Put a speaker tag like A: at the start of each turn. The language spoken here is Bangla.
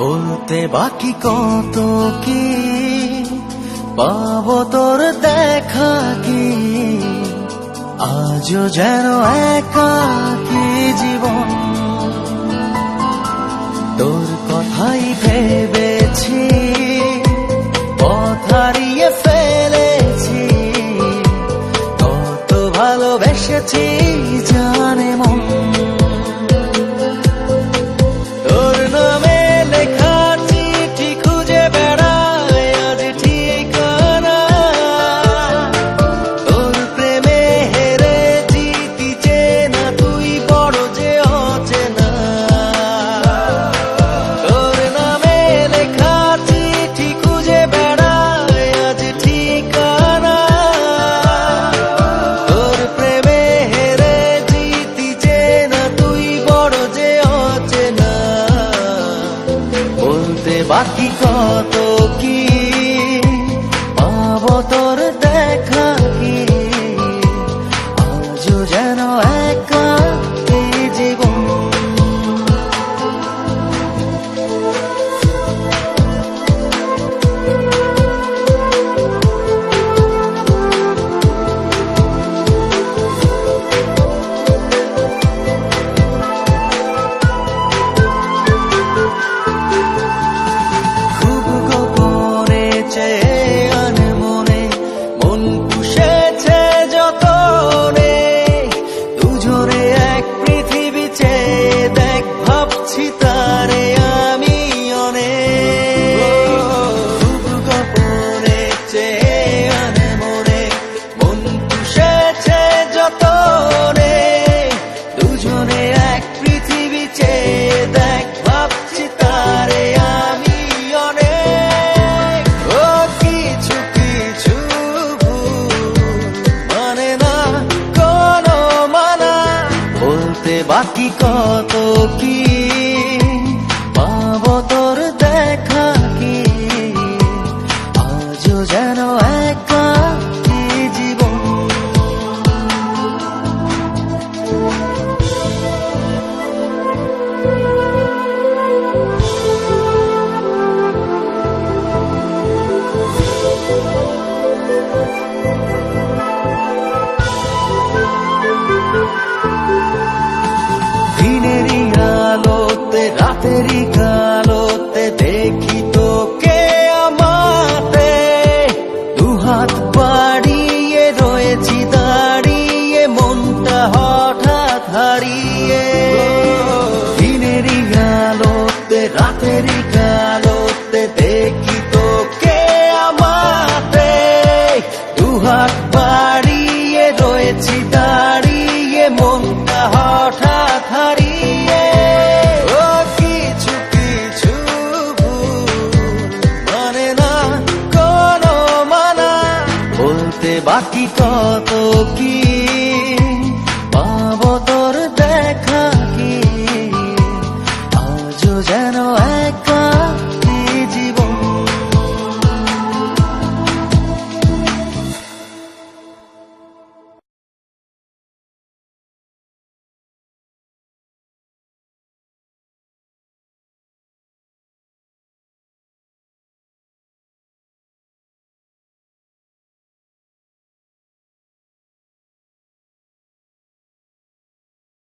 A: বলতে বাকি কত কি পাবো তোর দেখা কি, আজও যেন একাকী জীবন। তোর কথাই ভেবেছি, পথ হারিয়ে ফেলেছি, কত ভালোবেসেছি জানে মন। তোর নামে লেখা চিঠি খুঁজে বেড়ায় আজ ঠিকানা, তোর প্রেমে হেরে জিতি চেনা তুই বড় যে অচেনা। তোর নামে লেখা চিঠি খুঁজে বেড়ায় আজ ঠিকানা, তোর প্রেমে হেরে জিতি চেনা তুই বড় যে অচেনা। বলতে বাকি কত কি পাবো তোর দেখা কি, আজও যেন একাকী জীবন। খুব গোপনে চেয়ে আনমনে মন পুষেছে যতনে, দুজনে এক পৃথিবী চেয়ে দেখ ভাবছি তারে আমি অনেক। খুব গোপনে চেয়ে আনমনে মন পুষেছে যতনে, দুজনে এক পৃথিবী চেয়ে দেখ ভাবছি তারে আমি অনেক। ও কিছু কিছু মানে না কোনো মানা, বলতে বাকি কত কি পাবো তোর দেখা কি, আজও যেন একাকী জীবন। দিনেরই আলোতে রাতেরই কালোতে দেখি তোকে আমাতে, দুহাত বাড়িয়ে রয়েছি দাঁড়িয়ে মনটা হঠাৎ হারিয়ে। দিনেরই আলোতে রাতেরই কালোতে দেখি তোকে আমাতে, দুহাত বাড়িয়ে রয়েছি দাঁড়িয়ে মনটা হঠাৎ হারিয়ে। ও কিছু কিছু মানে না কোনো মানা, বলতে বাকি কত কি